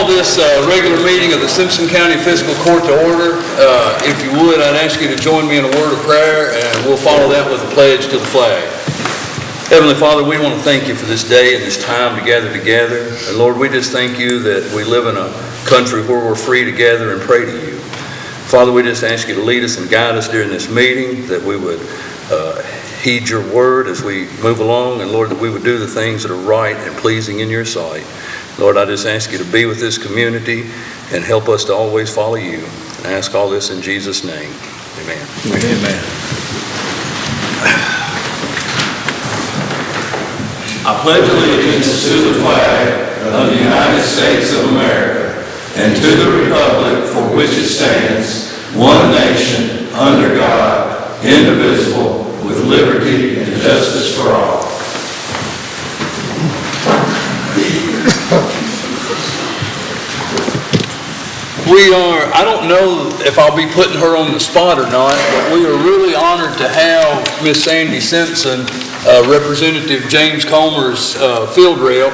this regular meeting of the Simpson County Fiscal Court to order. If you would, I'd ask you to join me in a word of prayer, and we'll follow that with a pledge to the flag. Heavenly Father, we want to thank you for this day and this time to gather together. And Lord, we just thank you that we live in a country where we're free to gather and pray to you. Father, we just ask you to lead us and guide us during this meeting, that we would heed your word as we move along, and Lord, that we would do the things that are right and pleasing in your sight. Lord, I just ask you to be with this community and help us to always follow you. And I ask all this in Jesus' name. Amen. Amen. I pledge allegiance to the flag of the United States of America and to the republic for which it stands, one nation, under God, indivisible, with liberty and justice for all. I don't know if I'll be putting her on the spot or not, but we are really honored to have Miss Sandy Simpson, Representative James Comer's field rep.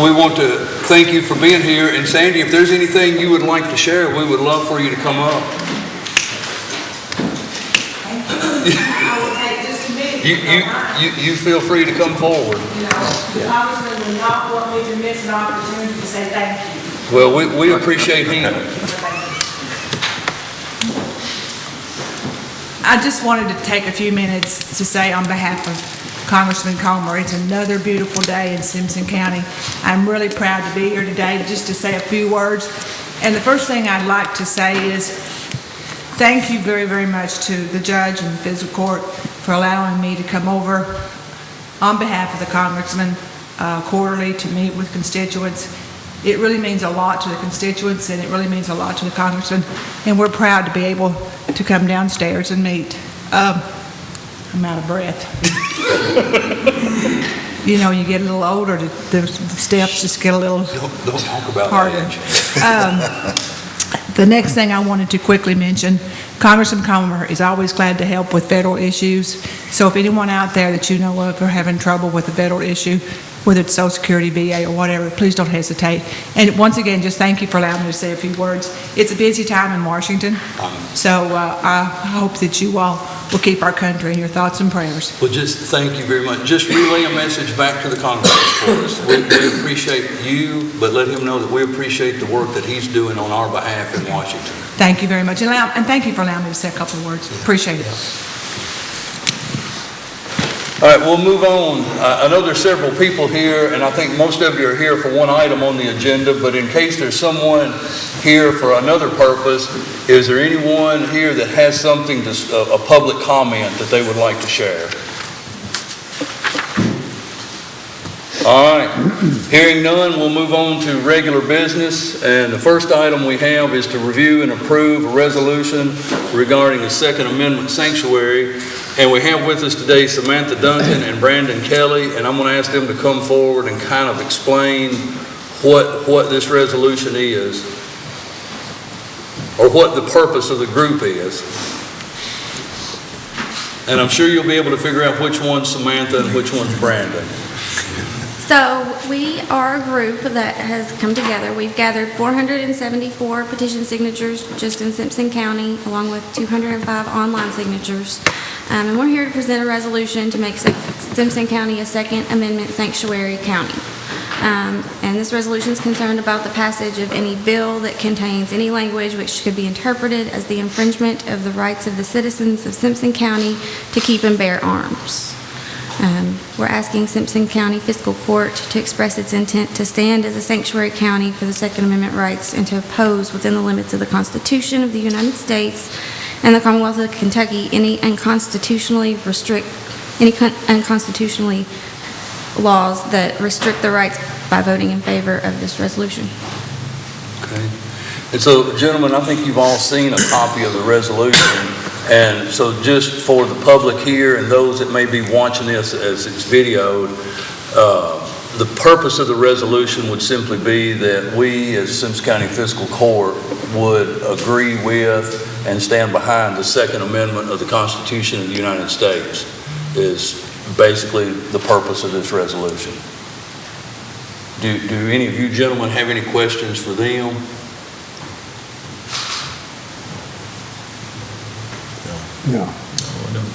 We want to thank you for being here. And Sandy, if there's anything you would like to share, we would love for you to come up. I will take just a minute. You feel free to come forward. The Congressman would not want me to miss an opportunity to say thank you. Well, we appreciate him. I just wanted to take a few minutes to say on behalf of Congressman Comer, it's another beautiful day in Simpson County. I'm really proud to be here today just to say a few words. And the first thing I'd like to say is thank you very, very much to the judge and the fiscal court for allowing me to come over on behalf of the Congressman quarterly to meet with constituents. It really means a lot to the constituents, and it really means a lot to the Congressman, and we're proud to be able to come downstairs and meet. I'm out of breath. You know, you get a little older, the steps just get a little Don't talk about harder. The next thing I wanted to quickly mention, Congressman Comer is always glad to help with federal issues. So if anyone out there that you know of are having trouble with a federal issue, whether it's Social Security, VA, or whatever, please don't hesitate. And once again, just thank you for allowing me to say a few words. It's a busy time in Washington, so I hope that you all will keep our country in your thoughts and prayers. Well, just thank you very much. Just relay a message back to the Congressman for us. We appreciate you, but let him know that we appreciate the work that he's doing on our behalf in Washington. Thank you very much. And thank you for allowing me to say a couple of words. Appreciate it. All right, we'll move on. I know there's several people here, and I think most of you are here for one item on the agenda, but in case there's someone here for another purpose, is there anyone here that has something, a public comment that they would like to share? All right, hearing none, we'll move on to regular business, and the first item we have is to review and approve a resolution regarding the Second Amendment sanctuary. And we have with us today Samantha Duncan and Brandon Kelly, and I'm going to ask them to come forward and kind of explain what this resolution is, or what the purpose of the group is. And I'm sure you'll be able to figure out which one's Samantha and which one's Brandon. So we are a group that has come together. We've gathered 474 petition signatures just in Simpson County, along with 205 online signatures. And we're here to present a resolution to make Simpson County a Second Amendment sanctuary county. And this resolution is concerned about the passage of any bill that contains any language which could be interpreted as the infringement of the rights of the citizens of Simpson County to keep and bear arms. We're asking Simpson County Fiscal Court to express its intent to stand as a sanctuary county for the Second Amendment rights and to oppose within the limits of the Constitution of the United States and the Commonwealth of Kentucky any unconstitutionally laws that restrict the rights by voting in favor of this resolution. Okay. And so, gentlemen, I think you've all seen a copy of the resolution. And so just for the public here and those that may be watching this as it's videoed, the purpose of the resolution would simply be that we as Simpson County Fiscal Court would agree with and stand behind the Second Amendment of the Constitution of the United States is basically the purpose of this resolution. Do any of you gentlemen have any questions for them? No.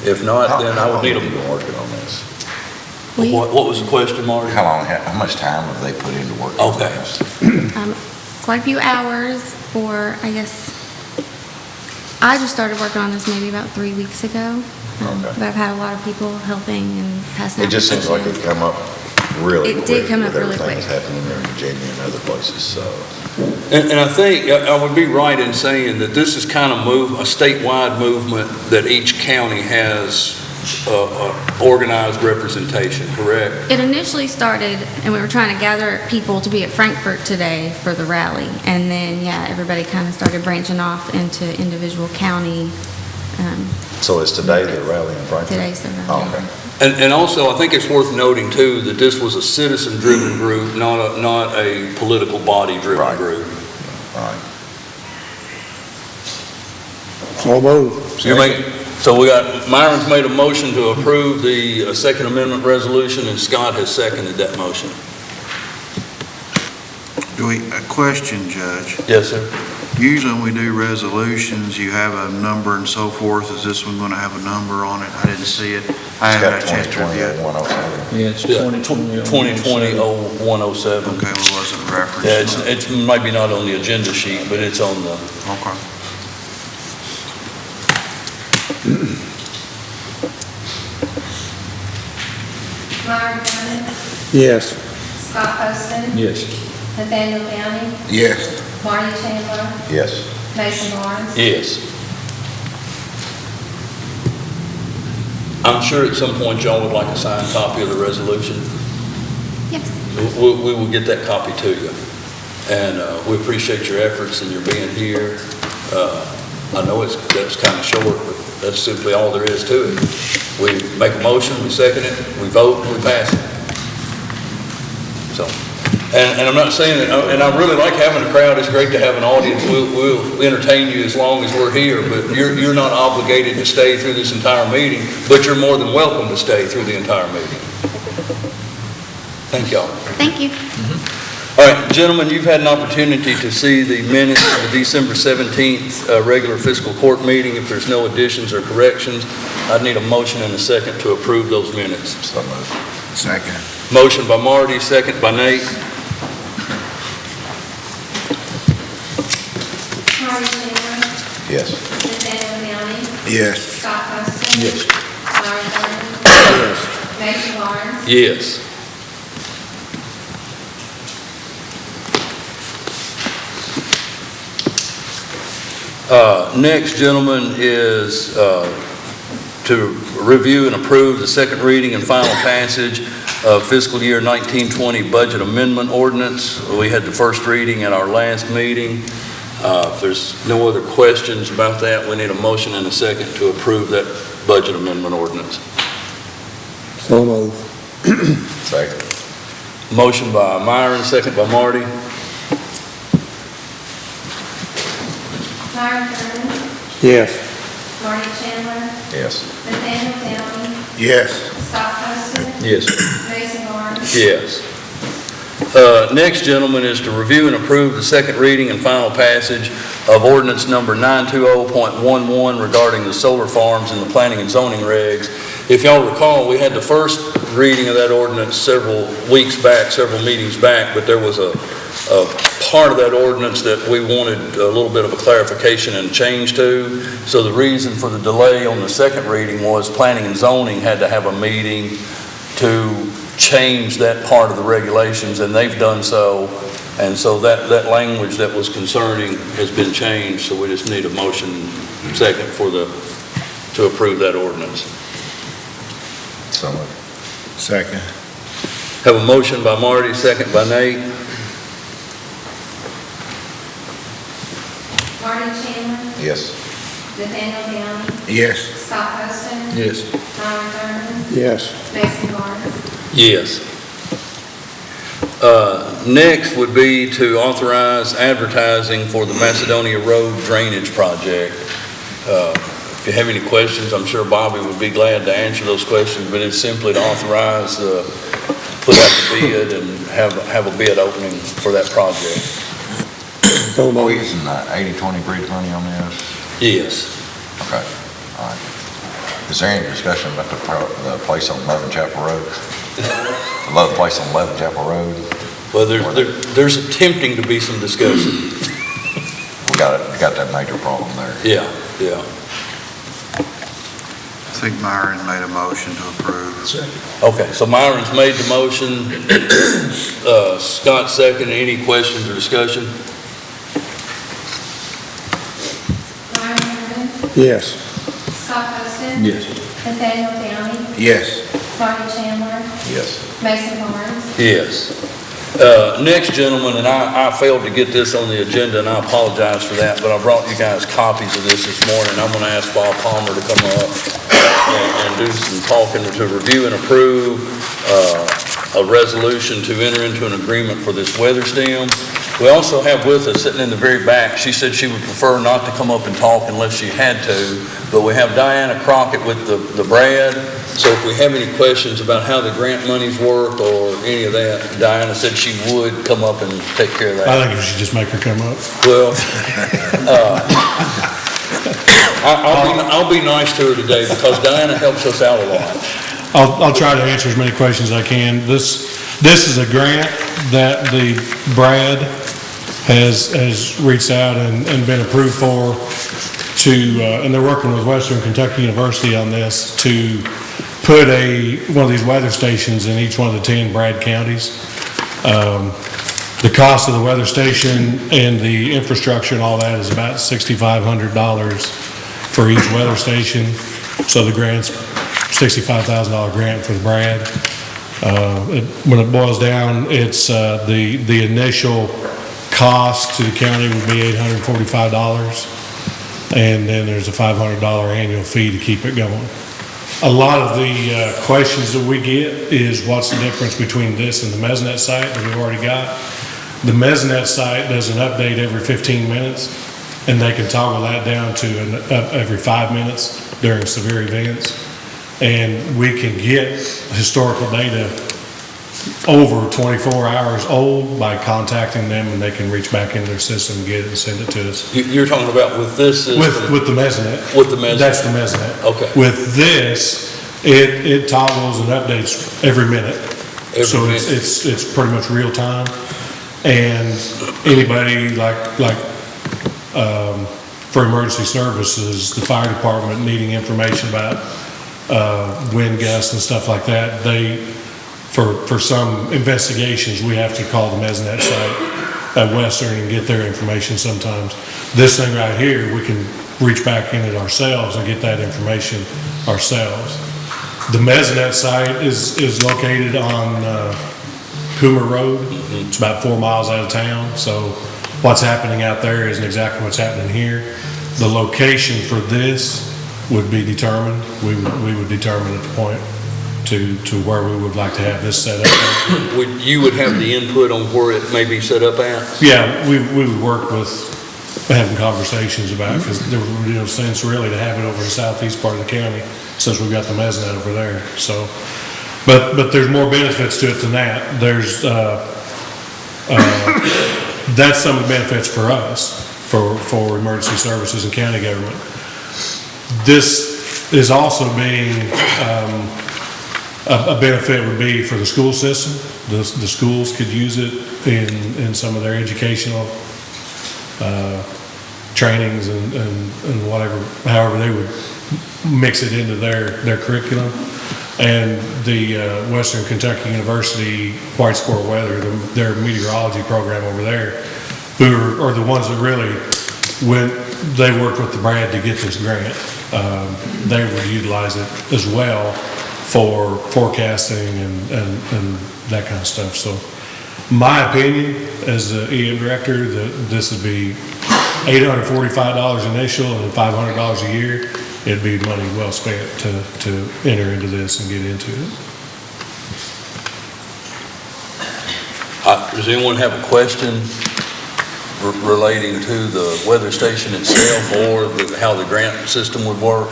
If not, then I would need How long have you a, been working on this? We- what was the question, Marty? How much time have they put into working on Okay. this? Quite a few hours for, I guess, I just started working on this maybe about 3 weeks ago. But Okay. I've had a lot of people helping and passing It out just seems like messages. it come up really It quick. did come up with really everything quick. that's happening there in Virginia and other places, so. And I think I would be right in saying that this is kind of a statewide movement that each county has organized representation, correct? It initially started, and we were trying to gather people to be at Frankfurt today for the rally. And then, yeah, everybody kind of started branching off into individual county. So is today the rally in Frankfurt? Today's the rally. Okay. And also, I think it's worth noting too, that this was a citizen-driven group, not a political body-driven Right. group. Right. So moved. So we got, Myron's made a motion to approve the Second Amendment resolution, and Scott has seconded that motion. A question, Judge. Yes, sir. Usually when we do resolutions, you have a number and so forth. Is this one going to have a number on it? I didn't see it. I It's haven't got had a chance to review it. 2020-107. Yeah, it's 2020-0107. Okay, well, it wasn't referenced. Yeah, it's maybe not on the agenda sheet, but it's on the, Okay. Myron Bennett, Yes. Scott Poston, Yes. Nathaniel Downing, Yes. Marty Chandler, Yes. Mason Lawrence. yes. I'm sure at some point y'all would like a signed copy of the resolution. Yes. We will get that copy to you. And we appreciate your efforts and your being here. I know that's kind of short, but that's simply all there is to it. We make a motion, we second it, we vote, we pass it. So, and I'm not saying that, and I really like having a crowd. It's great to have an audience. We'll entertain you as long as we're here, but you're not obligated to stay through this entire meeting, but you're more than welcome to stay through the entire meeting. Thank y'all. Thank you. All right, gentlemen, you've had an opportunity to see the minutes of the December 17th regular fiscal court meeting. If there's no additions or corrections, I'd need a motion and a second to approve those minutes. So moved. Second. Motion by Marty, second by Nate. Marty Chandler, Yes. Nathaniel Downing, Yes. Scott Poston. Yes. Myron Bennett, Yes. Mason Lawrence. Yes. Next, gentlemen, is to review and approve the second reading and final passage of fiscal year 1920 budget amendment ordinance. We had the first reading at our last meeting. If there's no other questions about that, we need a motion and a second to approve that budget amendment ordinance. So moved. Second. Motion by Myron, second by Marty. Myron Bennett, Yes. Marty Chandler, Yes. Nathaniel Downing, Yes. Scott Poston, Yes. Mason Lawrence. Yes. Next, gentlemen, is to review and approve the second reading and final passage of ordinance number 920.11 regarding the solar farms and the planning and zoning regs. If y'all recall, we had the first reading of that ordinance several weeks back, several meetings back, but there was a part of that ordinance that we wanted a little bit of a clarification and change to. So the reason for the delay on the second reading was planning and zoning had to have a meeting to change that part of the regulations, and they've done so. And so that language that was concerning has been changed, so we just need a motion second to approve that ordinance. So moved. Second. Have a motion by Marty, second by Nate. Marty Chandler, Yes. Nathaniel Downing, Yes. Scott Poston, Yes. Myron Bennett, Yes. Mason Lawrence. Yes. Next would be to authorize advertising for the Macedonia Road Drainage Project. If you have any questions, I'm sure Bobby would be glad to answer those questions, but it's simply to authorize put out the bid and have a bid opening for that project. So Are we moved. using 80/20 bridge money on this? Yes. Okay, all right. Is there any discussion about the place on 11 Chapel Road? The place on 11 Chapel Road? Well, there's attempting to be some discussion. We got that major problem there. Yeah, yeah. I think Myron made a motion to approve. Okay, so Myron's made the motion. Scott second. Any questions or discussion? Myron Herman, Yes. Scott Huston. Yes. Nathaniel Downing, Yes. Rodney Chandler, Yes. Mason Barnes. Yes. Next, gentlemen, and I failed to get this on the agenda, and I apologize for that, but I brought you guys copies of this morning. I'm going to ask Bob Palmer to come up and do some talking to review and approve a resolution to enter into an agreement for this weather stem. We also have with us, sitting in the very back, she said she would prefer not to come up and talk unless she had to, but we have Diana Crockett with the Brad. So if we have any questions about how the grant monies work or any of that, Diana said she would come up and take care of that. I think you should just make her come up. Well, I'll be nice to her today because Diana helps us out a lot. I'll try to answer as many questions as I can. This is a grant that the Brad has reached out and been approved for and they're working with Western Kentucky University on this to put one of these weather stations in each one of the 10 Brad counties. The cost of the weather station and the infrastructure and all that is about $6,500 for each weather station. So the grant's $65,000 grant for the Brad. When it boils down, it's the initial cost to the county would be $845, and then there's a $500 annual fee to keep it going. A lot of the questions that we get is what's the difference between this and the Mesnet site that we've already got. The Mesnet site does an update every 15 minutes, and they can toggle that down to every 5 minutes during severe events. And we can get historical data over 24 hours old by contacting them, and they can reach back into their system and get it and send it to us. You're talking about with this system? With the Mesnet. With the Mesnet? That's the Mesnet. Okay. With this, it toggles and updates every minute. So it's pretty much real time. And anybody for emergency services, the fire department needing information about wind gusts and stuff like that, for some investigations, we have to call the Mesnet site at Western and get their information sometimes. This thing right here, we can reach back in it ourselves and get that information ourselves. The Mesnet site is located on Coomer Road. It's about 4 miles out of town, so what's happening out there isn't exactly what's happening here. The location for this would be determined. We would determine at the point to where we would like to have this set up. You would have the input on where it may be set up at? Yeah, we would work with having conversations about it, because there would be no sense really to have it over the southeast part of the county since we've got the Mesnet over there. So, but there's more benefits to it than that. There's that's some of the benefits for us for emergency services and county government. This is also being a benefit would be for the school system. The schools could use it in some of their educational trainings and whatever, however they would mix it into their curriculum. And the Western Kentucky University White Squirrel Weather, their meteorology program over there, who are the ones that really, when they worked with the Brad to get this grant, they would utilize it as well for forecasting and that kind of stuff. So my opinion as the EM director, that this would be $845 initial and $500 a year. It'd be money well spent to enter into this and get into it. Does anyone have a question relating to the weather station itself or how the grant system would work?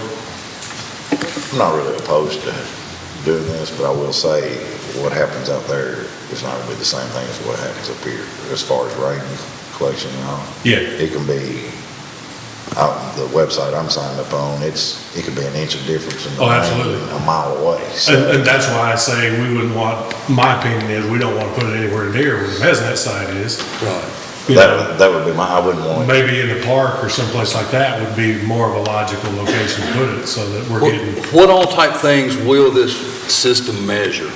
I'm not really opposed to doing this, but I will say, what happens out there is not gonna be the same thing as what happens up here, as far as rain collection and all. Yeah. It can be, out the website I'm signed up on, it could be an inch of difference in the Oh, rain absolutely. a mile away, so. And that's why I say we wouldn't want, my opinion is, we don't want to put it anywhere near where the mezzanine site is. Right. You know, That would be I wouldn't want it. maybe in the park or someplace like that would be more of a logical location to put it, so that we're getting, What all type things will this system measure?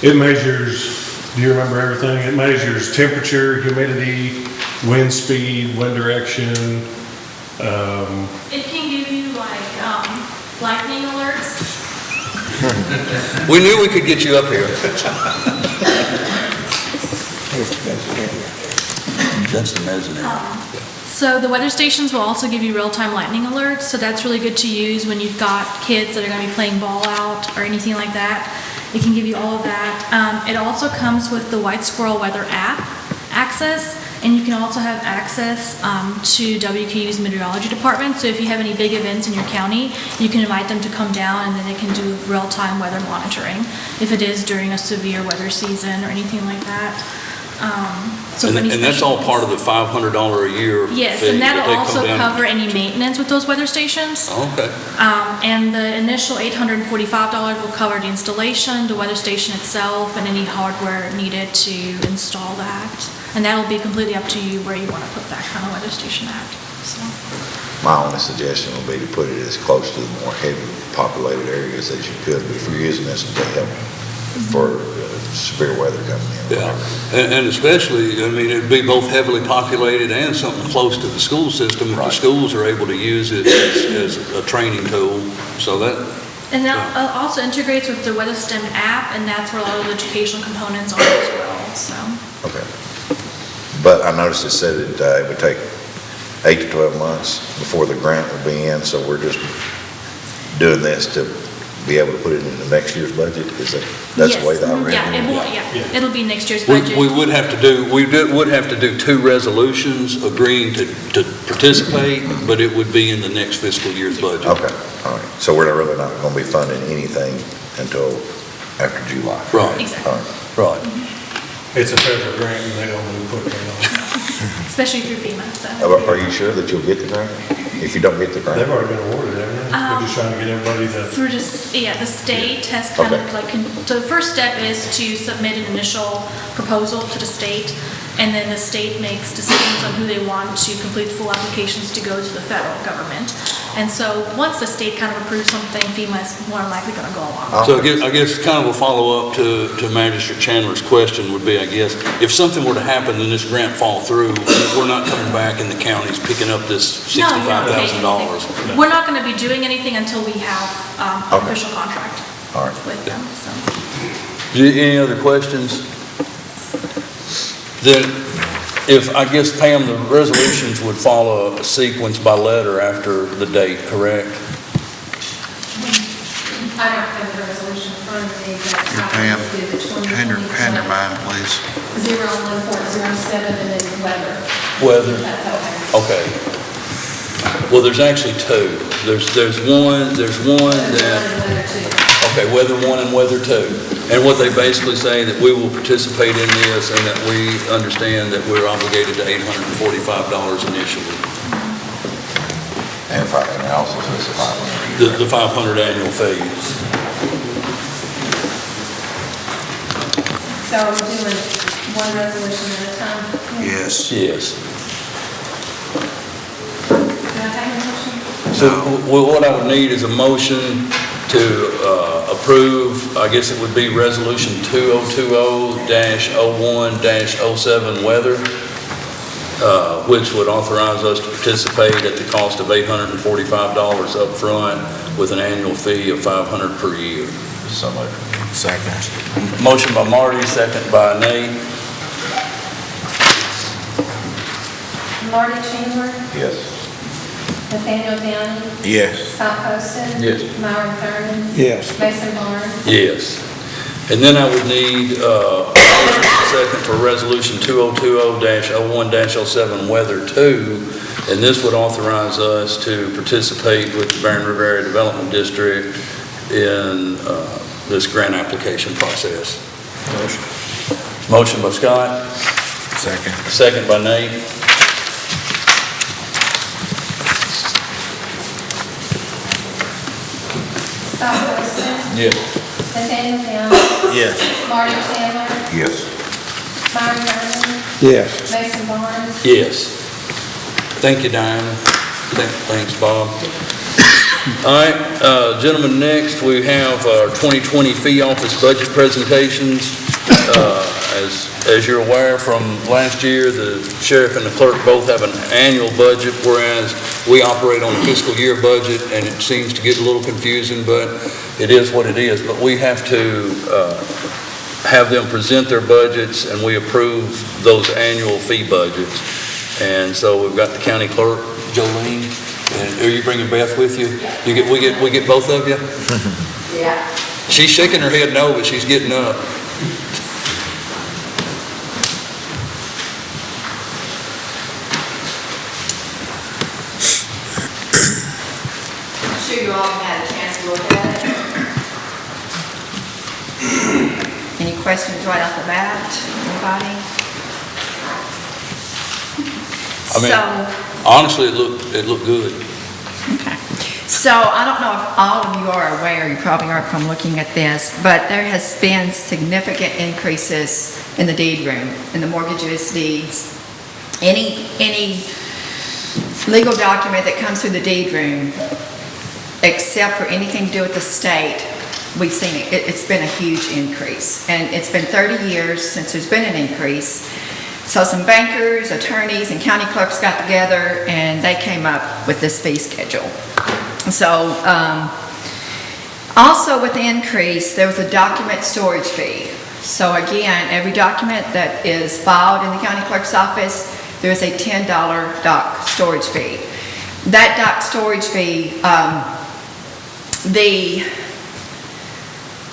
it measures, do you remember everything? It measures temperature, humidity, wind speed, wind direction, It can give you like, lightning alerts. We knew we could get you up here. That's the mezzanine. So the weather stations will also give you real-time lightning alerts, so that's really good to use when you've got kids that are gonna be playing ball out or anything like that. It can give you all of that. It also comes with the White Squirrel Weather app access, and you can also have access to WKU's meteorology department. So if you have any big events in your county, you can invite them to come down and then they can do real-time weather monitoring if it is during a severe weather season or anything like that. So for any And that's all part of the $500 a year fee? Yes, and that that'll they come also down- cover any maintenance with those weather stations. Okay. And the initial $845 will cover the installation, the weather station itself, and any hardware needed to install that. And that'll be completely up to you where you want to put that kind of weather station at, so. My only suggestion would be to put it as close to the more heavily populated areas as you could, if you're using this to help for severe weather coming in. Yeah, and especially, I mean, it'd be both heavily populated and something close to the school system. If the Right. schools are able to use it as a training tool, so that, And that also integrates with the Weather STEM app, and that's where a lot of the educational components are as well, so. Okay. But I noticed it said that it would take 8 to 12 months before the grant would be in, so we're just doing this to be able to put it into next year's budget? That's the way that I read it? Yeah, it will, yeah, it'll be next year's we budget. would have to do 2 resolutions agreeing to participate, but it would be in the next fiscal year's budget. Okay, all right. So we're really not going to be funding anything until after July? Right, Exactly, All right. right. it's a federal grant and they don't move quickly on it. especially through FEMA, so. Are you sure that you'll get the grant? If you don't get the grant? They've already been awarded, haven't they? We're just trying to get everybody to, Through just, yeah, the state has kind of Okay. like, so the first step is to submit an initial proposal to the state, and then the state makes decisions on who they want to complete full applications to go to the federal government. And so, once the state kind of approves something, FEMA is more likely gonna go along. So I guess kind of a follow-up to Magistrate Chandler's question would be, I guess, if something were to happen and this grant fall through, we're not coming back and the county's picking up this No, you're not paying $65,000. anything. We're not gonna be doing anything until we have, an Okay. official contract All right. with them, so. Any other questions? Then, if, I guess, Pam, the resolutions would follow a sequence by letter after the date, correct? I don't have the resolution in front of me, but I Pam, will do the 2020. hand her mine, please. 01407 and then weather. Weather. That's okay. Okay. Well, there's actually 2. There's one Weather that, one and weather two. okay, weather 1 and weather 2. And what they basically say that we will participate in this and that we understand that we're obligated to $845 initially. And it also says the 500. The 500 annual fee. So are we doing one resolution at a time? Yes. Yes. Can I take a motion? So what I would need is a motion to approve, I guess it would be Resolution 2020-01-07 weather, which would authorize us to participate at the cost of $845 up front with an annual fee of $500 per year. So moved. Second. Motion by Marty, second by Nate. Marty Chandler, Yes. Nathaniel Downey, Yes. Scott Poston. Yes. Myron Thurman, Yes. Mason Barnes. Yes. And then I would need a second for Resolution 2020-01-07 Weather 2, and this would authorize us to participate with the Barron River Area Development District in this grant application process. Motion by Scott, Second. second by Nate. Scott Wilson, Yes. Nathaniel Downs, Yes. Marty Chandler, Yes. Myron Irvin, Yes. Mason Barnes, Yes. Thank you, Diana. Thanks, Bob. All right, gentlemen, next we have our 2020 fee office budget presentations. As you're aware from last year, the sheriff and the clerk both have an annual budget, whereas we operate on a fiscal year budget, and it seems to get a little confusing, but it is what it is. But we have to have them present their budgets, and we approve those annual fee budgets. And so we've got the county clerk, Jolene, and are you bringing Beth with you? We get both of you? Yeah. She's shaking her head no, but she's getting up. I'm sure you all have had a chance to look at it. Any questions right off the bat, anybody? I mean, honestly, it looked good. Okay. So I don't know if all of you are aware, you probably are from looking at this, but there has been significant increases in the deed room, in the mortgages, deeds. Any legal document that comes through the deed room, except for anything to do with the state, we've seen it. It's been a huge increase. And it's been 30 years since there's been an increase. So some bankers, attorneys, and county clerks got together and they came up with this fee schedule. So also with the increase, there was a document storage fee. So again, every document that is filed in the county clerk's office, there's a $10 doc storage fee. That doc storage fee,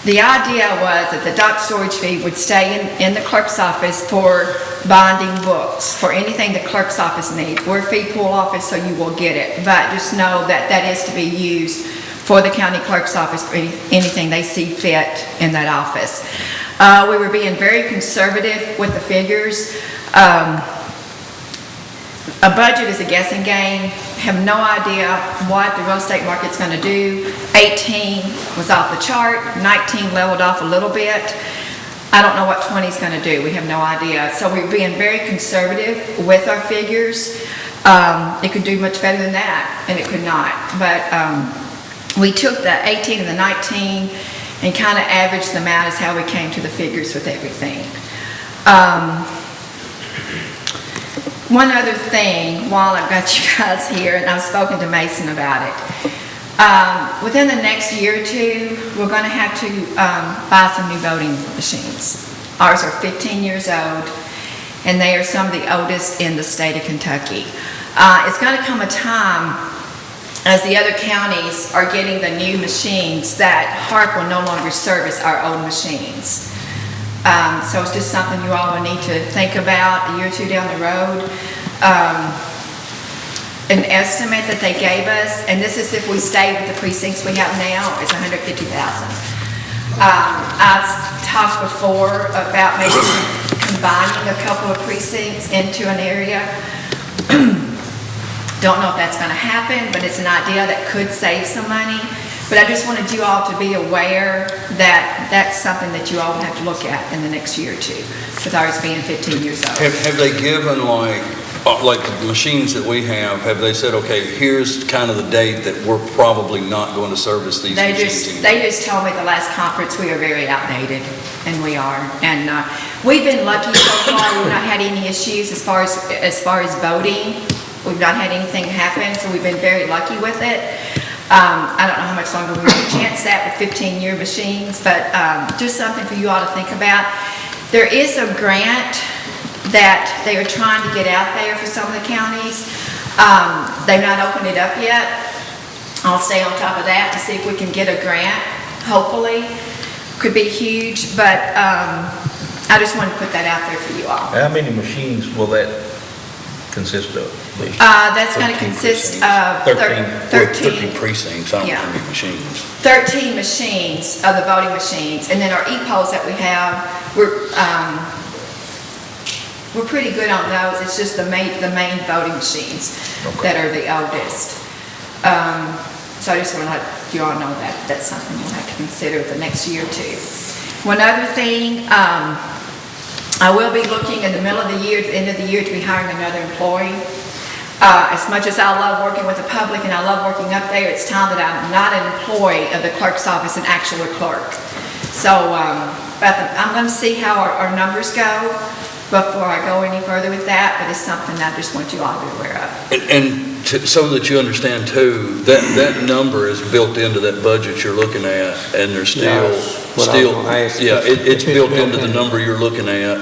the idea was that the doc storage fee would stay in the clerk's office for binding books, for anything the clerk's office needs. We're a fee pool office, so you will get it. But just know that that is to be used for the county clerk's office, for anything they see fit in that office. We were being very conservative with the figures. A budget is a guessing game. Have no idea what the real estate market's going to do. 18 was off the chart, 19 leveled off a little bit. I don't know what 20 is going to do. We have no idea. So we're being very conservative with our figures. It could do much better than that, and it could not. But we took the 18 and the 19 and kind of averaged them out as how we came to the figures with everything. One other thing, while I've got you guys here, and I've spoken to Mason about it. Within the next year or two, we're going to have to buy some new voting machines. Ours are 15 years old, and they are some of the oldest in the state of Kentucky. It's going to come a time, as the other counties are getting the new machines, that Harp will no longer service our old machines. So it's just something you all will need to think about a year or two down the road. An estimate that they gave us, and this is if we stay with the precincts we have now, is $150,000. I've talked before about maybe combining a couple of precincts into an area. Don't know if that's going to happen, but it's an idea that could save some money. But I just wanted you all to be aware that that's something that you all will have to look at in the next year or two, with ours being 15 years old. Have they given like the machines that we have they said, okay, here's kind of the date that we're probably not going to service these machines? They just told me at the last conference we are very outdated, and we are. And we've been lucky so far. We've not had any issues as far as voting. We've not had anything happen, so we've been very lucky with it. I don't know how much longer we have a chance at with 15-year machines, but just something for you all to think about. There is a grant that they are trying to get out there for some of the counties. They've not opened it up yet. I'll stay on top of that to see if we can get a grant, hopefully. Could be huge, but I just wanted to put that out there for you all. How many machines will that consist of? That's going to consist of 13 precincts, I don't know how many machines. 13 machines of the voting machines, and then our e-polls that we have we're pretty good on those. It's just the main voting machines that are the oldest. So I just want to let you all know that that's something you'll have to consider the next year or two. One other thing, I will be looking in the middle of the year, at the end of the year, to be hiring another employee. As much as I love working with the public and I love working up there, it's time that I'm not an employee of the clerk's office, an actual clerk. So I'm going to see how our numbers go before I go any further with that, but it's something I just want you all to be aware of. And so that you understand too, that number is built into that budget you're looking at, and there's it's built into the number you're looking at,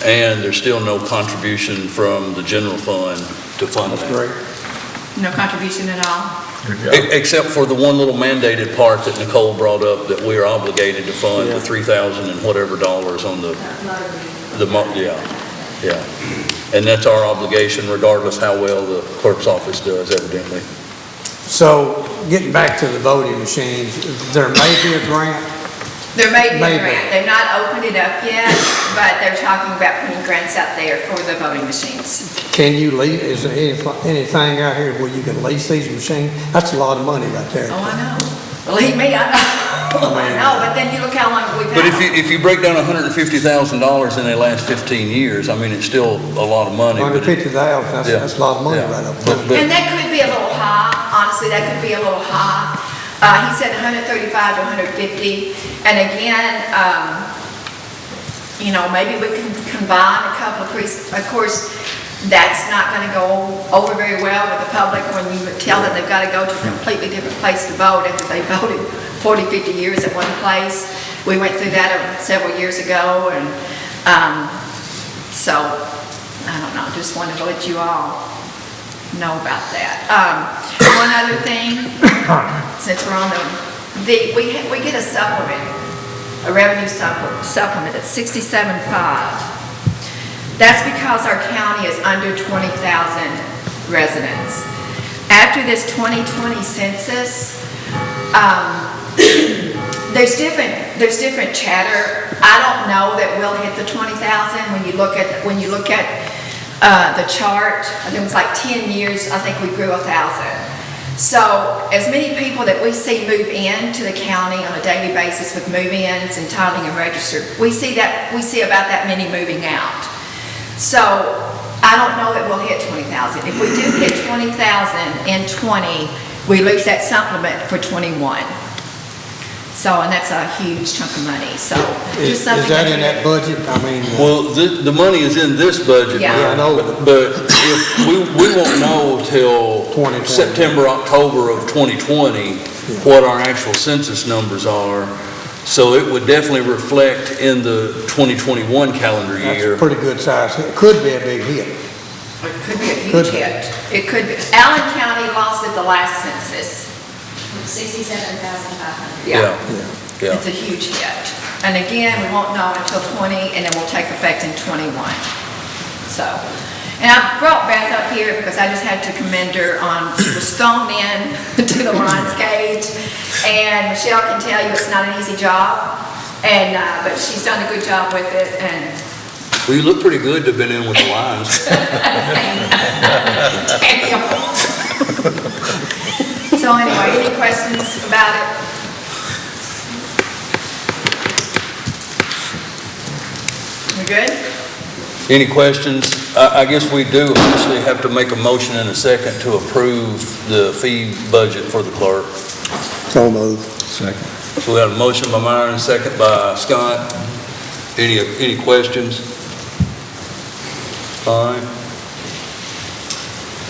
and there's still no contribution from the general fund to fund that. That's great. No contribution at all? Except for the one little mandated part that Nicole brought up, that we are obligated to fund the 3,000 and whatever dollars on yeah. And that's our obligation regardless how well the clerk's office does, evidently. So, getting back to the voting machines, there may be a grant. There may be a grant. They've not opened it up yet, but they're talking about putting grants out there for the voting machines. Can you lease, is there anything out here where you can lease these machines? That's a lot of money right there. Oh, I know. Believe me, I know. I know, but then you look how long we've had. But if you break down $150,000 in the last 15 years, I mean, it's still a lot of money. $150,000, that's a lot of money right up front. And that could be a little high, honestly, that could be a little high. He said 135 to 150, and again, maybe we can combine a couple of of course, that's not going to go over very well with the public when you tell them they've got to go to a completely different place to vote after they voted 40, 50 years at one place. We went through that several years ago, and so, I don't know, just wanted to let you all know about that. One other thing, since we're on we get a supplement, a revenue supplement at $67,500. That's because our county is under 20,000 residents. After this 2020 census, there's different chatter. I don't know that we'll hit the 20,000 when you look at the chart. I think it was like 10 years. I think we grew 1,000. So as many people that we see move into the county on a daily basis with move-ins and titling and registered, we see about that many moving out. So I don't know that we'll hit 20,000. If we do hit 20,000 in 20, we lose that supplement for 21. So, and that's a huge chunk of money. So Is that in that budget? I mean, well, the money is in this budget. Yeah, I know. But if we won't know till September, October of 2020 what our actual census numbers are. So it would definitely reflect in the 2021 calendar year. That's a pretty good size. It could be a big hit. It could be a huge hit. It could be. Allen County lost at the last census. 67,500. Yeah. It's a huge hit. And again, we won't know until 20, and it will take effect in 21. So, and I brought Beth up here because I just had to commend her on, she was thrown in to the Lions cage, and Michelle can tell you it's not an easy job, and but she's done a good job with it, and well, you look pretty good to have been in with the Lions. So anyway, any questions about it? We good? Any questions? I guess we do officially have to make a motion in a second to approve the fee budget for the clerk. So moved. Second. So we have a motion by Myron and a second by Scott. Any questions? Fine.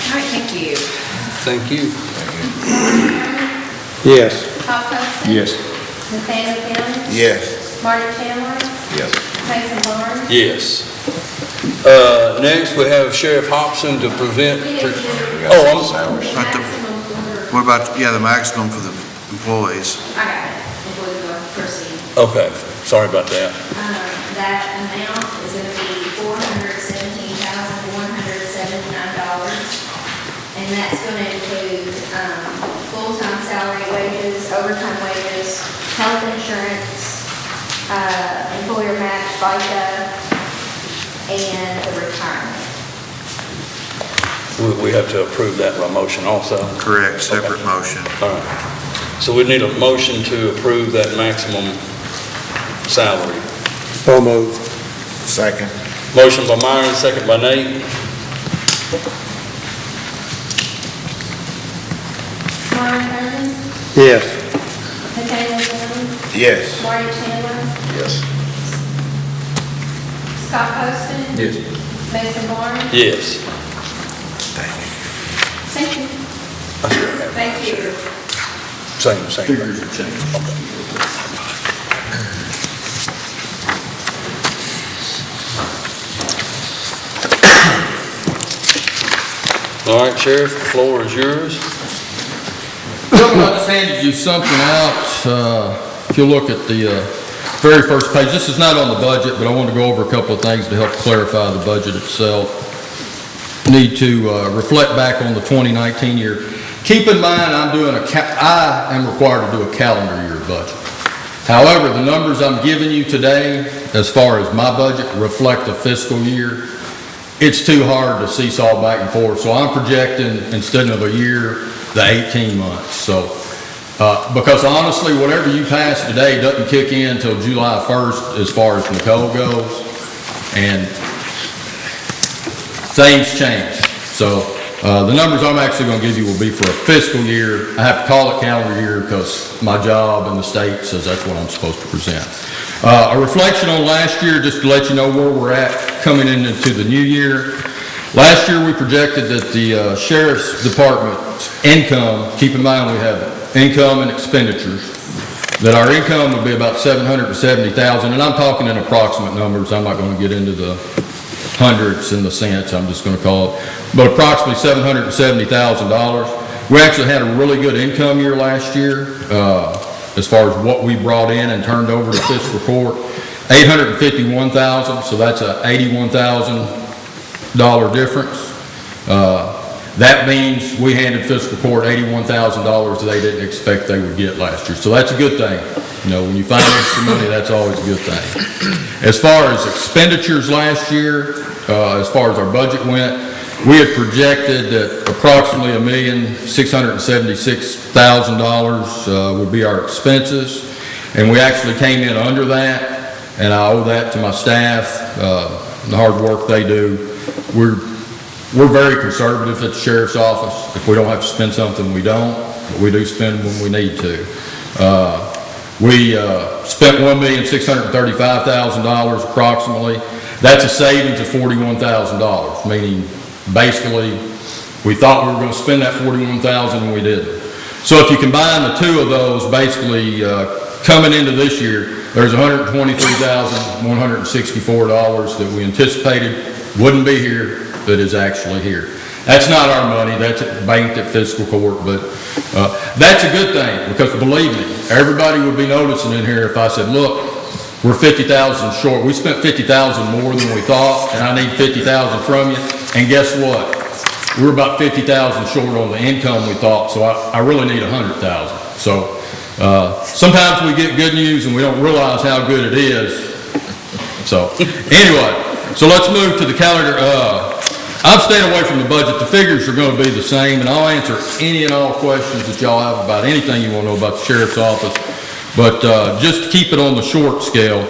All right, thank you. Thank you. Yes. Bob Poston? Yes. Nathaniel Downs? Yes. Marty Chandler? Yes. Jason Lawrence? Yes. Next, we have Sheriff Hobson to prevent. What about, the maximum for the employees? I got it. If we go proceed. Okay, sorry about that. That amount is going to be $417,179. And that's going to include full-time salary wages, overtime wages, health insurance, employer match, FICA, and the retirement. We have to approve that by motion also. Correct, separate motion. All right. So we need a motion to approve that maximum salary. So moved. Second. Motion by Myron, second by Nate. Myron Irvin, Yes. Nathaniel Jones, Yes. Marty Chandler, Yes. Scott Poston, Yes. Mason Barnes. Yes. Thank you. Thank you. Same. Figures have changed. All right, Sheriff, the floor is yours. Well, I just handed you something out. If you look at the very first page, this is not on the budget, but I want to go over a couple of things to help clarify the budget itself. Need to reflect back on the 2019 year. Keep in mind, I am required to do a calendar year budget. However, the numbers I'm giving you today, as far as my budget, reflect a fiscal year. It's too hard to seesaw back and forth, so I'm projecting, instead of a year, the 18 months. So, because honestly, whatever you pass today doesn't kick in until July 1st as far as Nicole goes, and things change. So, the numbers I'm actually going to give you will be for a fiscal year. I have to call it calendar year because my job in the state says that's what I'm supposed to present. A reflection on last year, just to let you know where we're at coming into the new year. Last year, we projected that the Sheriff's Department's income, keep in mind we have income and expenditures, that our income would be about $770,000, and I'm talking in approximate numbers. I'm not going to get into the hundreds and the cents, I'm just going to call it, but approximately $770,000. We actually had a really good income year last year, as far as what we brought in and turned over to fiscal court. $851,000, so that's a $81,000 difference. That means we handed fiscal court $81,000 they didn't expect they would get last year. So that's a good thing. You know, when you find extra money, that's always a good thing. As far as expenditures last year, as far as our budget went, we had projected that approximately $1,676,000 would be our expenses, and we actually came in under that, and I owe that to my staff, the hard work they do. We're very conservative at the Sheriff's Office. If we don't have to spend something, we don't, but we do spend when we need to. We spent $1,635,000 approximately. That's a savings of $41,000, meaning basically we thought we were going to spend that $41,000 and we didn't. So if you combine the two of those, basically coming into this year, there's $123,164 that we anticipated wouldn't be here that is actually here. That's not our money, that's banked at fiscal court, but that's a good thing, because believe me, everybody would be noticing in here if I said, look, we're $50,000 short. We spent $50,000 more than we thought, and I need $50,000 from you. And guess what? We're about $50,000 short on the income we thought, so I really need $100,000. So sometimes we get good news and we don't realize how good it is. So anyway, so let's move to the calendar. I'm staying away from the budget. The figures are going to be the same, and I'll answer any and all questions that y'all have about anything you want to know about the Sheriff's Office. But just to keep it on the short scale,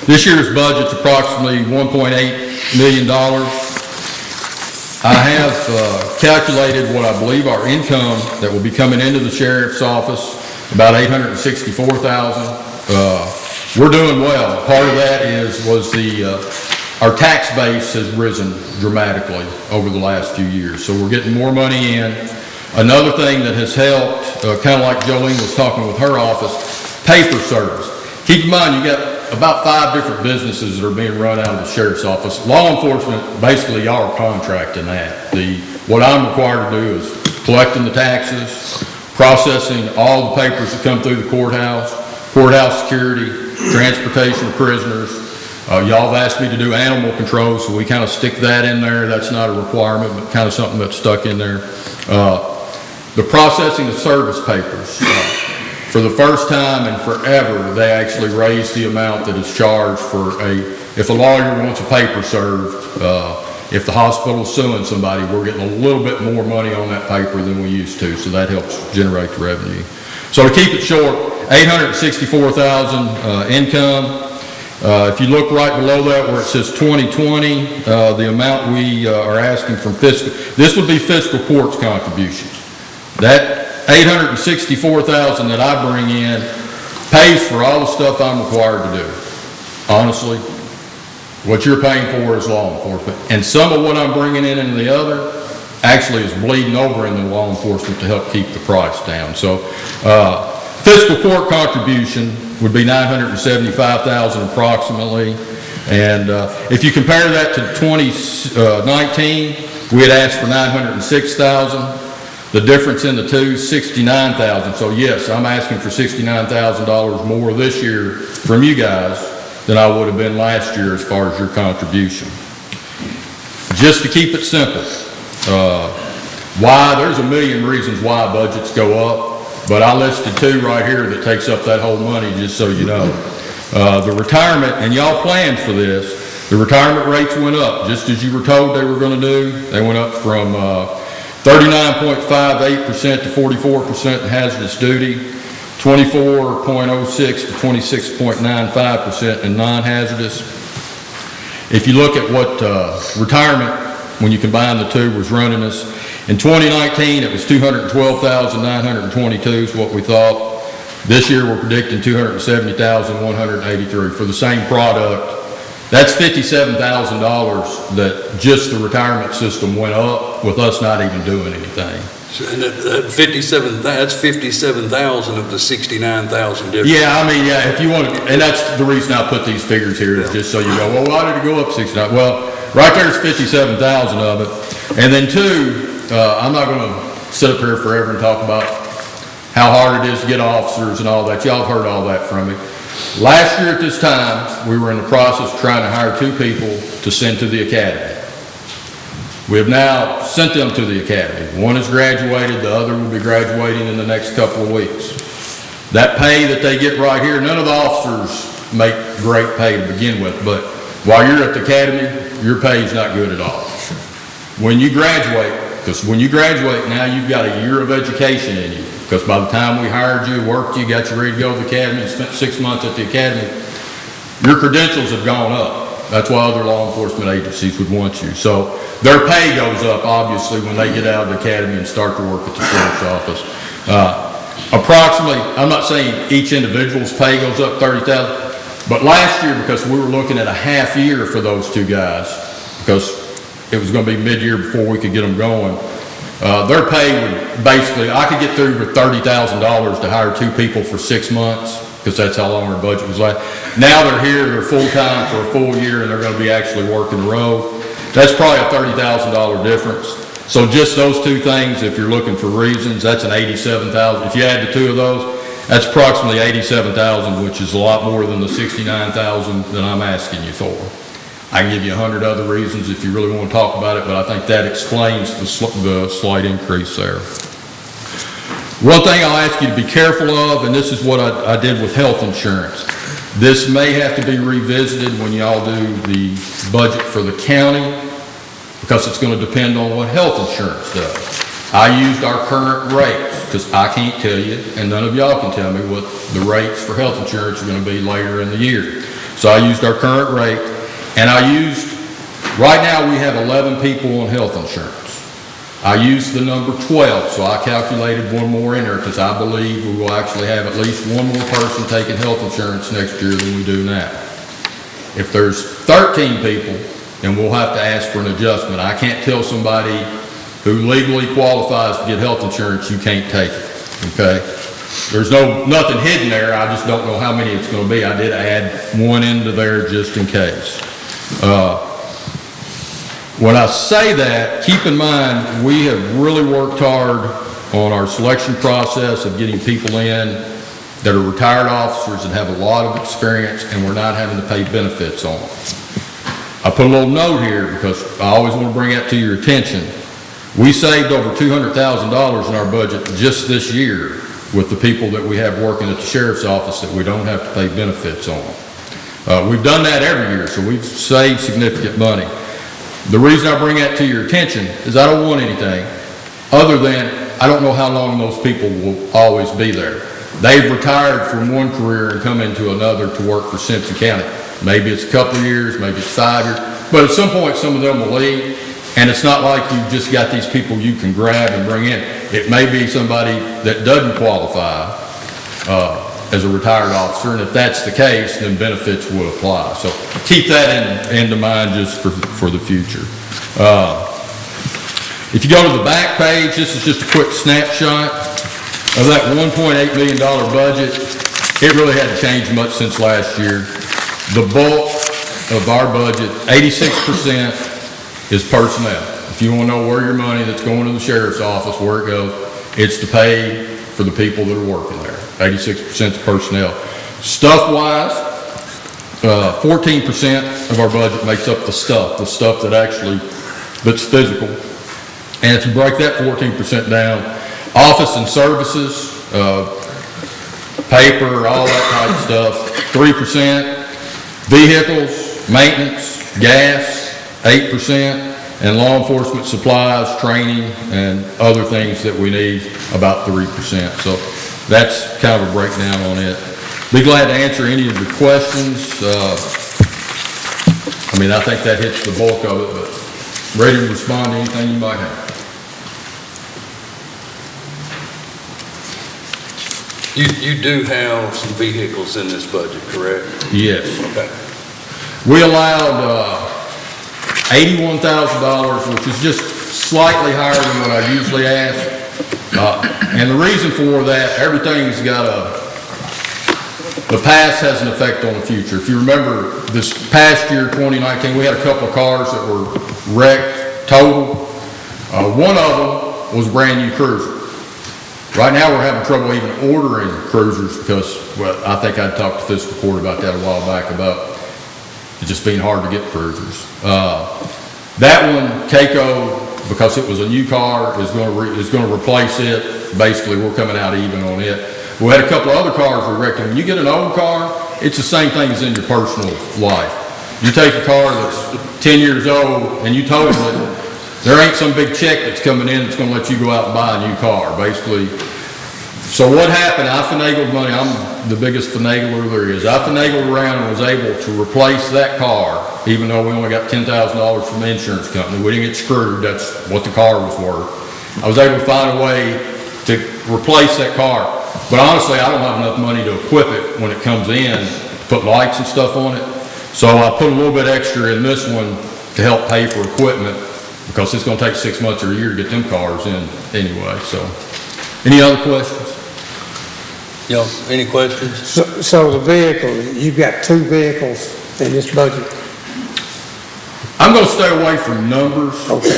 this year's budget's approximately $1.8 million. I have calculated what I believe our income that will be coming into the Sheriff's Office, about $864,000. We're doing well. Part of that was our tax base has risen dramatically over the last few years, so we're getting more money in. Another thing that has helped, kind of like Jolene was talking with her office, paper service. Keep in mind, you got about 5 different businesses that are being run out of the Sheriff's Office. Law enforcement, basically, y'all are contracting that. What I'm required to do is collecting the taxes, processing all the papers that come through the courthouse security, transportation of prisoners. Y'all have asked me to do animal control, so we kind of stick that in there. That's not a requirement, but kind of something that's stuck in there. The processing of service papers. for the first time in forever, they actually raised the amount that is charged for if a lawyer wants a paper served, if the hospital's suing somebody, we're getting a little bit more money on that paper than we used to, so that helps generate the revenue. So to keep it short, $864,000 income. If you look right below that where it says 2020, the amount we are asking from fiscal, this would be fiscal court's contributions. That $864,000 that I bring in pays for all the stuff I'm required to do. Honestly, what you're paying for is law enforcement. And some of what I'm bringing in into the other actually is bleeding over into law enforcement to help keep the price down. So fiscal court contribution would be $975,000 approximately. And if you compare that to 2019, we had asked for $906,000. The difference in the two, $69,000. So yes, I'm asking for $69,000 more this year from you guys than I would have been last year as far as your contribution. Just to keep it simple, there's a million reasons why budgets go up, but I listed two right here that takes up that whole money, just so you know. The retirement, and y'all planned for this, the retirement rates went up, just as you were told they were going to do. They went up from 39.58% to 44% in hazardous duty, 24.06 to 26.95% in non-hazardous. If you look at what retirement, when you combine the two, was running us, in 2019 it was 212,922 is what we thought. This year we're predicting 270,183 for the same product. That's $57,000 that just the retirement system went up with us not even doing anything. So, and that's 57,000 of the 69,000 difference. Yeah, I mean, yeah, if you want to, and that's the reason I put these figures here, is just so you go, well, why did it go up 69? Well, right there's 57,000 of it. And then two, I'm not going to sit up here forever and talk about how hard it is to get officers and all that. Y'all have heard all that from me. Last year at this time, we were in the process of trying to hire 2 people to send to the academy. We have now sent them to the academy. One has graduated, the other will be graduating in the next couple of weeks. That pay that they get right here, none of the officers make great pay to begin with, but while you're at the academy, your pay is not good at all. When you graduate, because when you graduate now, you've got a year of education in you. Because by the time we hired you, worked you, got you ready to go to the academy, and spent 6 months at the academy, your credentials have gone up. That's why other law enforcement agencies would want you. So their pay goes up, obviously, when they get out of the academy and start to work at the sheriff's office. Approximately, I'm not saying each individual's pay goes up $30,000, but last year, because we were looking at a half year for those 2 guys, because it was going to be mid-year before we could get them going, their pay would basically, I could get through with $30,000 to hire 2 people for 6 months, because that's how long our budget was like. Now they're here, they're full-time for a full year, and they're going to be actually working the road. That's probably a $30,000 difference. So just those 2 things, if you're looking for reasons, that's an $87,000. If you add the 2 of those, that's approximately $87,000, which is a lot more than the $69,000 that I'm asking you for. I can give you 100 other reasons if you really want to talk about it, but I think that explains the slight increase there. One thing I'll ask you to be careful of, and this is what I did with health insurance. This may have to be revisited when y'all do the budget for the county, because it's going to depend on what health insurance does. I used our current rates, because I can't tell you, and none of y'all can tell me what the rates for health insurance are going to be later in the year. So I used our current rate. And right now we have 11 people on health insurance. I used the number 12, so I calculated one more in there because I believe we will actually have at least one more person taking health insurance next year than we do now. If there's 13 people, then we'll have to ask for an adjustment. I can't tell somebody who legally qualifies to get health insurance you can't take it, okay? There's nothing hidden there, I just don't know how many it's going to be. I did add one into there just in case. When I say that, keep in mind, we have really worked hard on our selection process of getting people in that are retired officers and have a lot of experience, and we're not having to pay benefits on them. I put a little note here because I always want to bring that to your attention. We saved over $200,000 in our budget just this year with the people that we have working at the sheriff's office that we don't have to pay benefits on. We've done that every year, so we've saved significant money. The reason I bring that to your attention is I don't want anything other than I don't know how long those people will always be there. They've retired from one career and come into another to work for Simpson County. Maybe it's a couple of years, maybe it's 5 years, but at some point some of them will leave, and it's not like you've just got these people you can grab and bring in. It may be somebody that doesn't qualify as a retired officer, and if that's the case, then benefits will apply. So keep that in mind just for the future. If you go to the back page, this is just a quick snapshot of that $1.8 million budget. It really hadn't changed much since last year. The bulk of our budget, 86%, is personnel. If you want to know where your money that's going to the sheriff's office, where it goes, it's to pay for the people that are working there. 86% is personnel. Stuff-wise, 14% of our budget makes up the stuff that's physical. And if you break that 14% down, office and services, paper, all that type of stuff, 3%, vehicles, maintenance, gas, 8%, and law enforcement supplies, training, and other things that we need, about 3%. So that's kind of a breakdown on it. Be glad to answer any of your questions. I think that hits the bulk of it, but ready to respond to anything you might have. You do have some vehicles in this budget, correct? Yes. Okay. We allowed $81,000, which is just slightly higher than what I usually ask. And the reason for that, everything's got the past has an effect on the future. If you remember this past year, 2019, we had a couple of cars that were wrecked, totaled. One of them was a brand new cruiser. Right now, we're having trouble even ordering cruisers because, well, I think I talked to fiscal court about that a while back about it just being hard to get cruisers. That one, Keiko, because it was a new car, is going to replace it. Basically, we're coming out even on it. We had a couple of other cars we wrecked. When you get an old car, it's the same thing as in your personal life. You take a car that's 10 years old and you total it, there ain't some big check that's coming in that's going to let you go out and buy a new car, basically. So what happened, I finagled money. I'm the biggest finagler there is. I finagled around and was able to replace that car, even though we only got $10,000 from the insurance company. We didn't get screwed. That's what the car was worth. I was able to find a way to replace that car. But honestly, I don't have enough money to equip it when it comes in, to put lights and stuff on it. So I put a little bit extra in this one to help pay for equipment, because it's going to take 6 months or a year to get them cars in anyway. So, any other questions? Any questions? So the vehicle, you've got 2 vehicles in this budget? I'm going to stay away from numbers. Okay.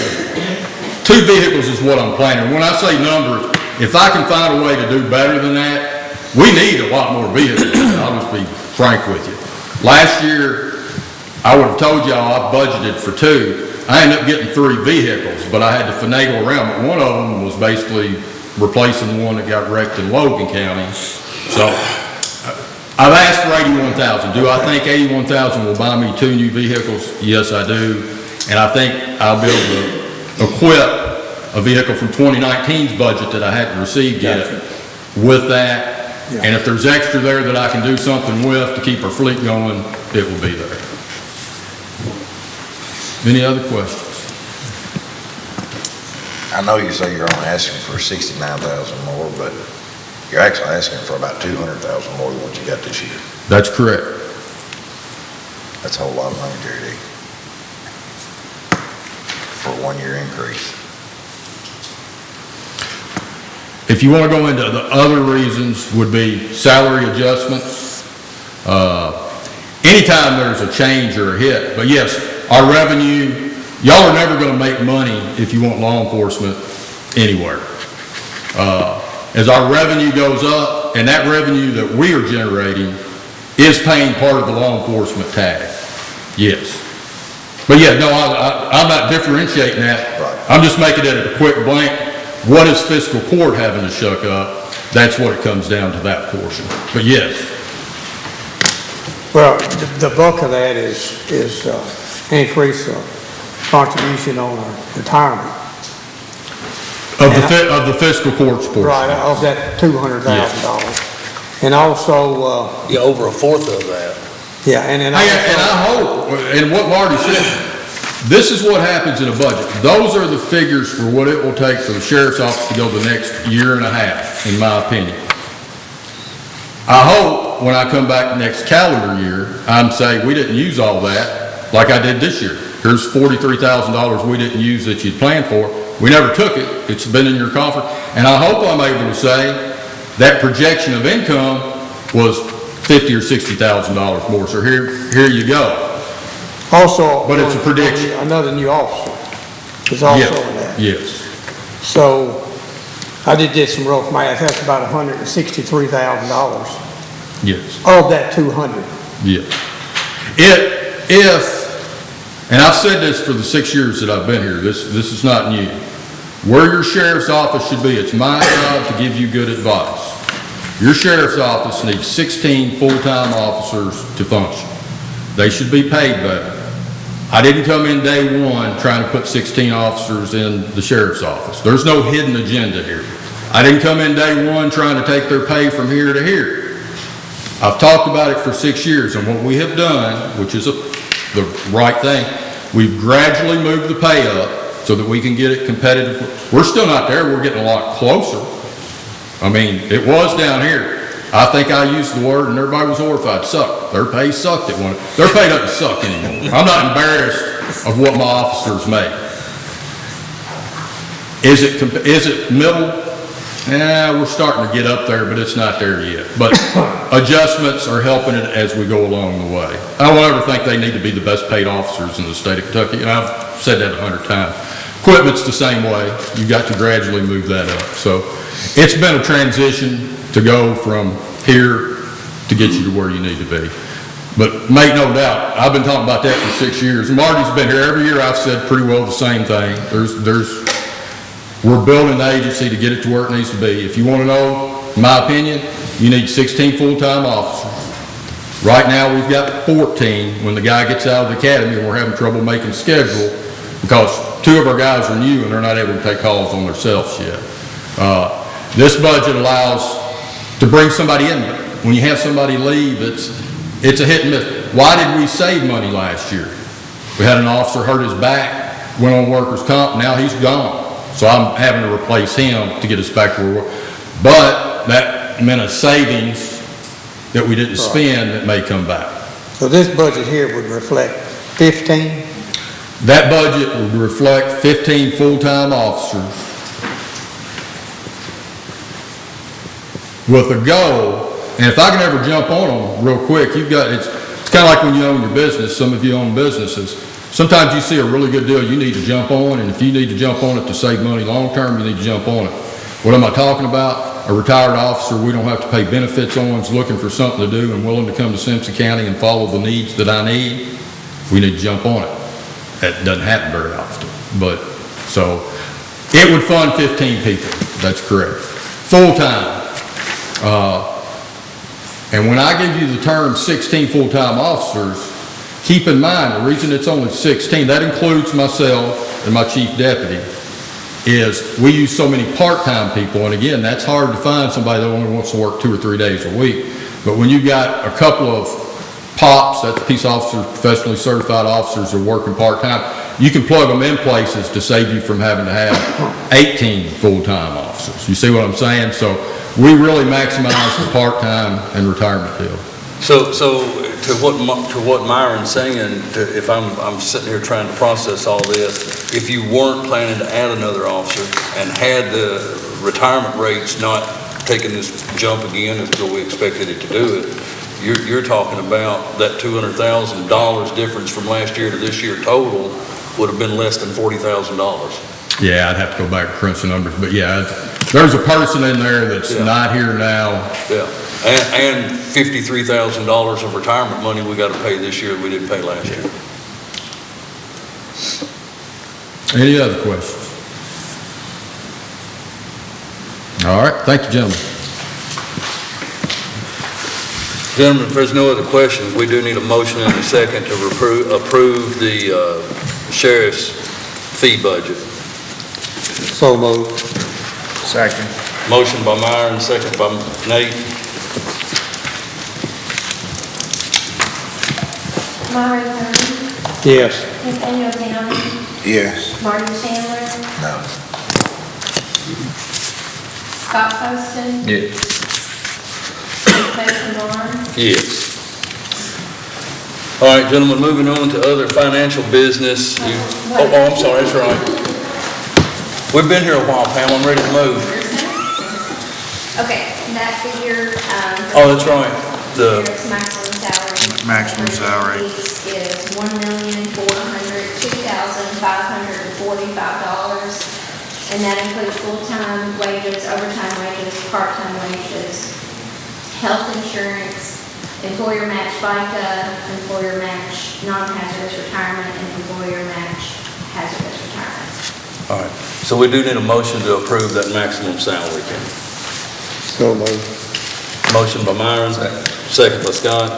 2 vehicles is what I'm planning. When I say numbers, if I can find a way to do better than that, we need a lot more vehicles. I'll just be frank with you. Last year, I would have told y'all I budgeted for 2. I ended up getting 3 vehicles, but I had to finagle around. But one of them was basically replacing the one that got wrecked in Logan County. So I've asked for $81,000. Do I think $81,000 will buy me 2 new vehicles? Yes, I do. And I think I'll be able to equip a vehicle from 2019's budget that I hadn't received yet with that. Yeah. And if there's extra there that I can do something with to keep our fleet going, it will be there. Any other questions? I know you say you're only asking for 69,000 more, but you're actually asking for about 200,000 more than what you got this year. That's correct. That's a whole lot of money, Jerry, for a 1-year increase. If you want to go into the other reasons, would be salary adjustments. Anytime there's a change or a hit, but yes, our revenue, y'all are never going to make money if you want law enforcement anywhere. As our revenue goes up, and that revenue that we are generating is paying part of the law enforcement tag. Yes. But yeah, no, I'm not differentiating that. Right. I'm just making it a quick blank. What is fiscal court having to shuck up? that's what it comes down to, that portion. But yes, Well, the bulk of that is increase contribution on our retirement. of the fiscal court's portion. Right, of that $200,000. And also, Yeah, over a fourth of that. yeah, and then Hey, and I hope, and what Marty said, this is what happens in a budget. Those are the figures for what it will take for the sheriff's office to go the next year and a half, in my opinion. I hope when I come back next calendar year, I'm saying we didn't use all that like I did this year. Here's $43,000 we didn't use that you'd planned for. We never took it. It's been in your conference. And I hope I'm able to say that projection of income was $50,000 or $60,000 more. So here you go. also. But it's a prediction. Another new officer is also Yes, in that. yes. So I did some rough math, that's about $163,000 Yes. of that 200. Yes. And I've said this for the 6 years that I've been here, this is not new. Where your sheriff's office should be, it's my job to give you good advice. Your sheriff's office needs 16 full-time officers to function. They should be paid better. I didn't come in day one trying to put 16 officers in the sheriff's office. There's no hidden agenda here. I didn't come in day one trying to take their pay from here to here. I've talked about it for 6 years, and what we have done, which is the right thing, we've gradually moved the pay up so that we can get it competitive. We're still not there, we're getting a lot closer. I mean, it was down here. I think I used the word and everybody was horrified, sucked. Their pay sucked at one. Their pay doesn't suck anymore. I'm not embarrassed of what my officers make. Is it middle? We're starting to get up there, but it's not there yet. But adjustments are helping it as we go along the way. I don't ever think they need to be the best paid officers in the state of Kentucky, and I've said that 100 times. Equipment's the same way. You've got to gradually move that up. So it's been a transition to go from here to get you to where you need to be. But make no doubt, I've been talking about that for 6 years. Marty's been here every year. I've said pretty well the same thing. We're building the agency to get it to where it needs to be. If you want to know my opinion, you need 16 full-time officers. Right now, we've got 14. When the guy gets out of the academy, we're having trouble making schedule because 2 of our guys are new and they're not able to take calls on themselves yet. This budget allows to bring somebody in. When you have somebody leave, it's a hit and miss. Why did we save money last year? We had an officer hurt his back, went on workers' comp, now he's gone. So I'm having to replace him to get us back to where we were. But that meant a savings that we didn't spend that may come back. So this budget here would reflect 15? That budget would reflect 15 full-time officers with a goal, and if I can ever jump on them real quick, it's kind of like when you own your business. Some of you own businesses. Sometimes you see a really good deal you need to jump on, and if you need to jump on it to save money long-term, you need to jump on it. What am I talking about? A retired officer we don't have to pay benefits on is looking for something to do and willing to come to Simpson County and follow the needs that I need. We need to jump on it. That doesn't happen very often, but so it would fund 15 people. That's correct. Full-time. And when I give you the term 16 full-time officers, keep in mind, the reason it's only 16, that includes myself and my chief deputy, is we use so many part-time people, and again, that's hard to find somebody that only wants to work 2 or 3 days a week. But when you've got a couple of POPs, that's peace officers, professionally certified officers who are working part-time, you can plug them in places to save you from having to have 18 full-time officers. You see what I'm saying? So we really maximize the part-time and retirement deal. So to what Myron's saying, if I'm sitting here trying to process all this, if you weren't planning to add another officer and had the retirement rates not taking this jump again as we expected it to do it, you're talking about that $200,000 difference from last year to this year total would have been less than $40,000. Yeah, I'd have to go back and crunch the numbers, but yeah, there's a person in there that's not here now. Yeah, and $53,000 of retirement money we got to pay this year we didn't pay last year. Any other questions? All right, thank you, gentlemen. Gentlemen, if there's no other questions, we do need a motion and a second to approve the sheriff's fee budget. So moved. Second. Motion by Myron, second by Nate. Myron Kirby, Yes. Nathaniel Downing, Yes. Marty Chandler, No. Scott Poston, Yeah. Mason Barnes. Yes. All right, gentlemen, moving on to other financial business. I'm sorry, that's right. We've been here a while, Pam, I'm ready to move. Okay, and that figure, Oh, that's right, the, Sheriff's maximum salary. Maximum salary. Is $1,402,545, and that includes full-time wages, overtime wages, part-time wages, health insurance, employer match FICA, employer match non-hazardous retirement, and employer match hazardous retirement. all right, so we do need a motion to approve that maximum salary. So moved. Motion by Myron, second by Scott.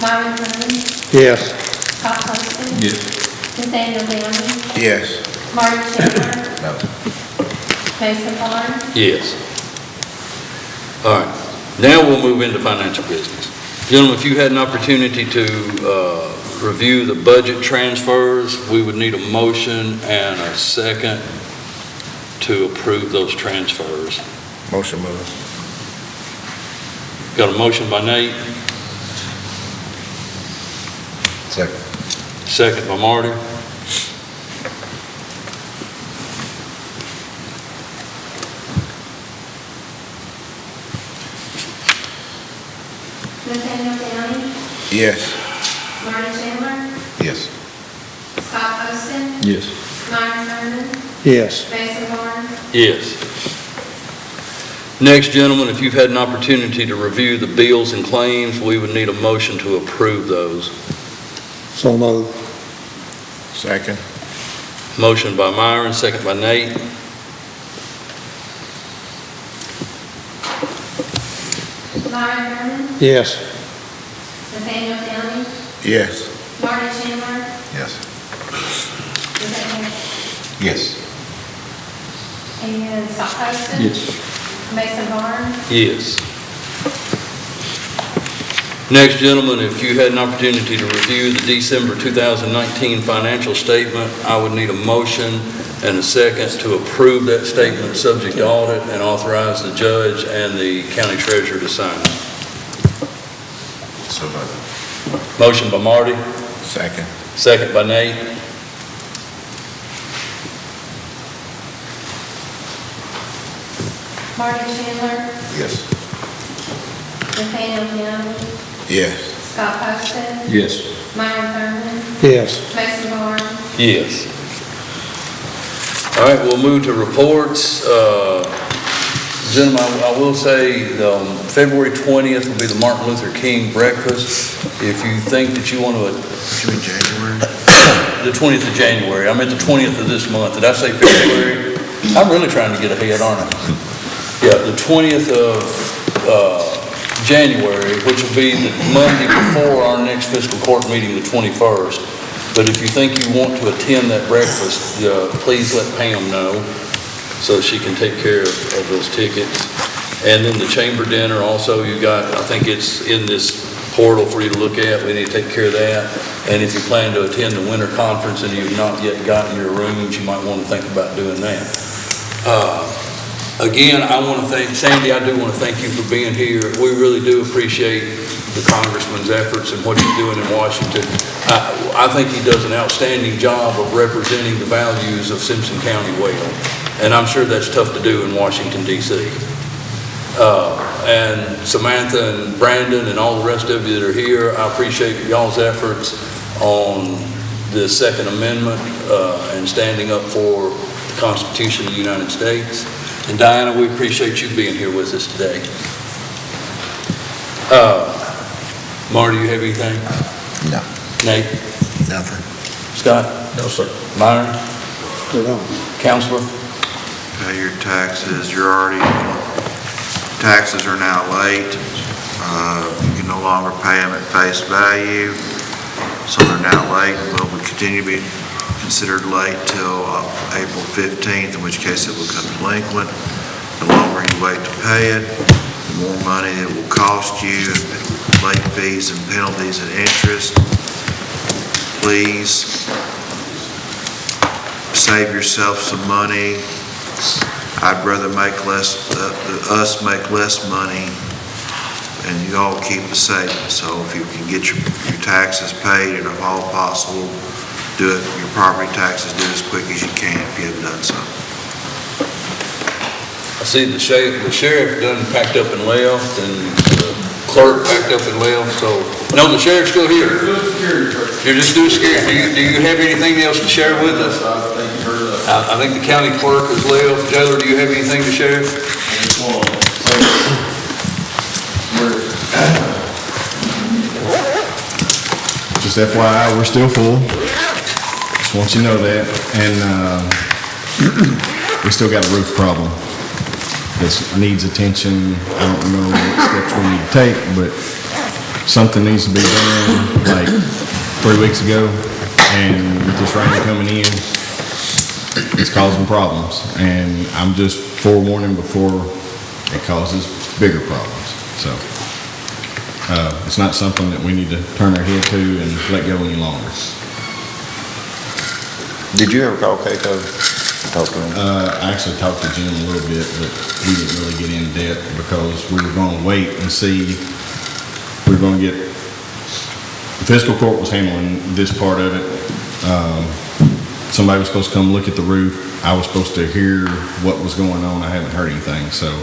Myron Kirby, Yes. Scott Poston, Yes. Nathaniel Downing, Yes. Marty Chandler, No. Mason Barnes. Yes. All right, now we'll move into financial business. Gentlemen, if you had an opportunity to review the budget transfers, we would need a motion and a second to approve those transfers. Motion moved. Got a motion by Nate, Second. second by Marty. Nathaniel Downing, Yes. Marty Chandler, Yes. Scott Poston, Yes. Myron Kirby, Yes. Mason Barnes. Yes. Next, gentlemen, if you've had an opportunity to review the bills and claims, we would need a motion to approve those. So moved. Second. Motion by Myron, second by Nate. Myron Kirby, Yes. Nathaniel Downing, Yes. Marty Chandler, Yes. Nathaniel, Yes. and Scott Poston. Yes. Mason Barnes. Yes. Next, gentlemen, if you had an opportunity to review the December 2019 financial statement, I would need a motion and a second to approve that statement subject to audit and authorize the judge and the county treasurer to sign it. So moved. Motion by Marty, Second. second by Nate. Marty Chandler, Yes. Nathaniel Downing, Yes. Scott Poston, Yes. Myron Thurman, Yes. Mason Barnes. Yes. All right, we'll move to reports. Gentlemen, I will say, February 20th will be the Martin Luther King breakfast. If you think that you want to... January? The 20th of January. I meant the 20th of this month. Did I say February? I'm really trying to get ahead, aren't I? Yeah, the 20th of January, which will be the Monday before our next fiscal court meeting, the 21st. But if you think you want to attend that breakfast, please let Pam know so she can take care of those tickets. And then the chamber dinner also, you got, I think it's in this portal for you to look at. We need to take care of that. And if you plan to attend the winter conference and you've not yet gotten your rooms, you might want to think about doing that. Again, I want to thank, Sandy, I do want to thank you for being here. We really do appreciate the congressman's efforts and what he's doing in Washington. I think he does an outstanding job of representing the values of Simpson County well. And I'm sure that's tough to do in Washington, D.C. And Samantha and Brandon and all the rest of you that are here, I appreciate y'all's efforts on the Second Amendment and standing up for the Constitution of the United States. And Diana, we appreciate you being here with us today. Marty, do you have anything? No. Nate? Nothing. Scott? No, sir. Myron? We're done. Counselor? Pay your taxes, you're already taxes are now late. You can no longer pay them at face value, so they're now late, but will continue to be considered late till April 15th, in which case it will become delinquent. The longer you wait to pay it, the more money it will cost you, late fees and penalties and interest. Please save yourself some money. I'd rather make us make less money, and you all keep the savings. So if you can get your taxes paid, and if all possible, do it, your property taxes, do it as quick as you can if you haven't done so. I see the sheriff done packed up and left, and the clerk packed up and left, so, no, the sheriff's still here. You're just doing security. Do you have anything else to share with us? I think the county clerk has left. Jailer, do you have anything to share? Just FYI, we're still full. Just want you to know that. And we still got a roof problem. This needs attention. I don't know what steps we need to take, but something needs to be done like 3 weeks ago. And with this rain coming in, it's causing problems. And I'm just forewarning before it causes bigger problems. So it's not something that we need to turn our head to and let go any longer. Did you ever call Keiko? Talk to him? I actually talked to Jim a little bit, but we didn't really get in depth because we were going to wait and see. We were going to get, the fiscal court was handling this part of it. Somebody was supposed to come look at the roof. I was supposed to hear what was going on. I haven't heard anything, so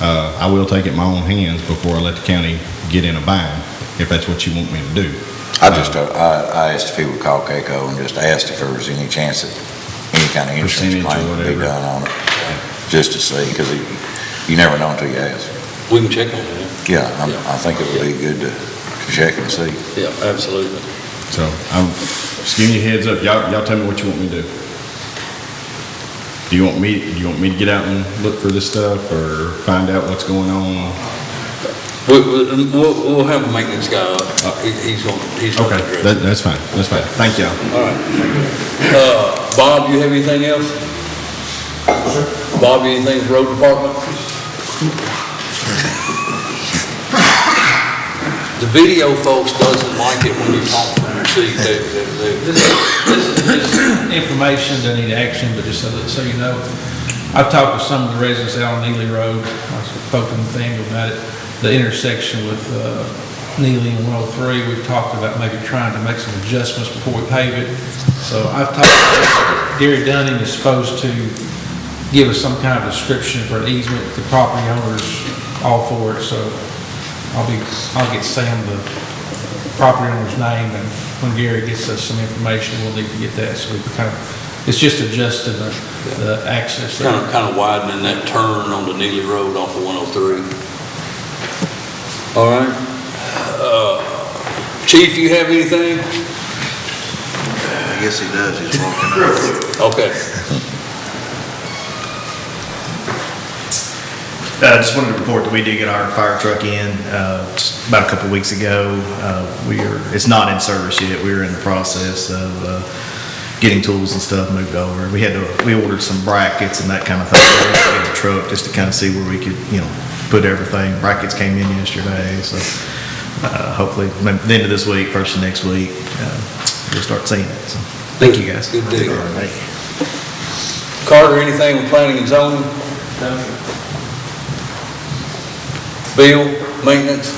I will take it in my own hands before I let the county get in a bind, if that's what you want me to do. I asked if he would call Keiko and just asked if there was any chance that any kind of insurance claim would be done on it, just to see, because you never know until you ask. We can check on that. Yeah, I think it would be good to check and see. Yeah, absolutely. So I'm just giving you a heads up. Y'all tell me what you want me to do. Do you want me to get out and look for this stuff or find out what's going on? We'll have a maintenance guy up. He's going to address it. That's fine. That's fine. Thank y'all. All right. Bob, you have anything else? Bob, anything with road department? The video folks doesn't like it when you talk from your seat. This is just information that need action, but just so you know, I've talked with some of the residents out on Neely Road. I spoke to Nathaniel about it. The intersection with Neely and 103, we've talked about maybe trying to make some adjustments before we pave it. So I've talked to Gary Dunning is supposed to give us some kind of description for an easement. The property owner's all for it, so I'll get Sam the property owner's name, and when Gary gets us some information, we'll need to get that. So we it's just adjusting the access. Kind of widening that turn on the Neely Road off of 103. All right. Chief, you have anything? I guess he does. He's walking out. Okay. I just wanted to report that we did get our fire truck in just about a couple of weeks ago. It's not in service yet. We were in the process of getting tools and stuff moved over. We ordered some brackets and that kind of thing in the truck just to kind of see where we could, put everything. Brackets came in yesterday, so hopefully at the end of this week, first of next week, we'll start seeing it. So thank you guys. Good deal. Right. Carter, anything with planning and zoning? No. Bill, maintenance?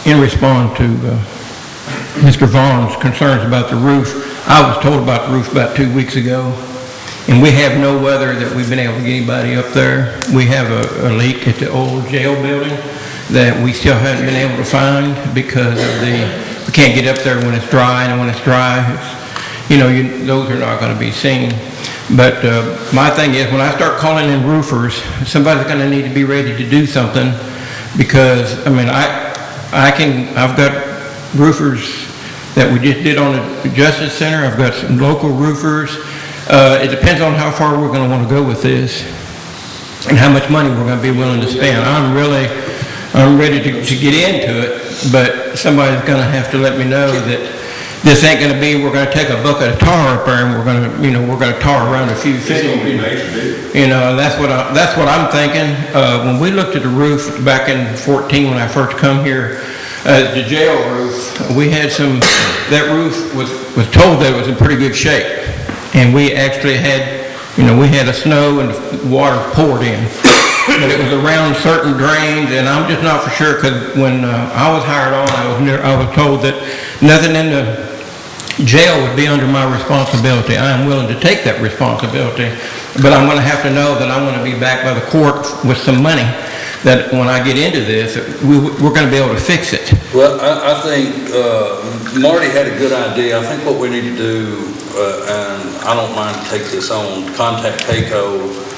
In response to Mr. Vaughn's concerns about the roof, I was told about the roof about 2 weeks ago, and we have no weather that we've been able to get anybody up there. We have a leak at the old jail building that we still haven't been able to find because of we can't get up there when it's dry, and when it's dry, those are not going to be seen. But my thing is, when I start calling in roofers, somebody's going to need to be ready to do something, because, I've got roofers that we just did on the Justice Center. I've got some local roofers. It depends on how far we're gonna wanna go with this and how much money we're gonna be willing to spend. I'm ready to get into it, but somebody's gonna have to let me know that this ain't gonna be, we're gonna take a bucket of tar up there and we're gonna tar around a few fittings. You know, and that's what I'm thinking. When we looked at the roof back in 14, when I first come here, the jail roof, we had that roof was told that it was in pretty good shape. And we actually had, we had a snow and water poured in. But it was around certain drains, and I'm just not for sure, because when I was hired on, I was told that nothing in the jail would be under my responsibility. I am willing to take that responsibility, but I'm gonna have to know that I'm gonna be backed by the court with some money, that when I get into this, we're gonna be able to fix it. Well, I think Marty had a good idea. I think what we need to do, and I don't mind to take this on, contact Payco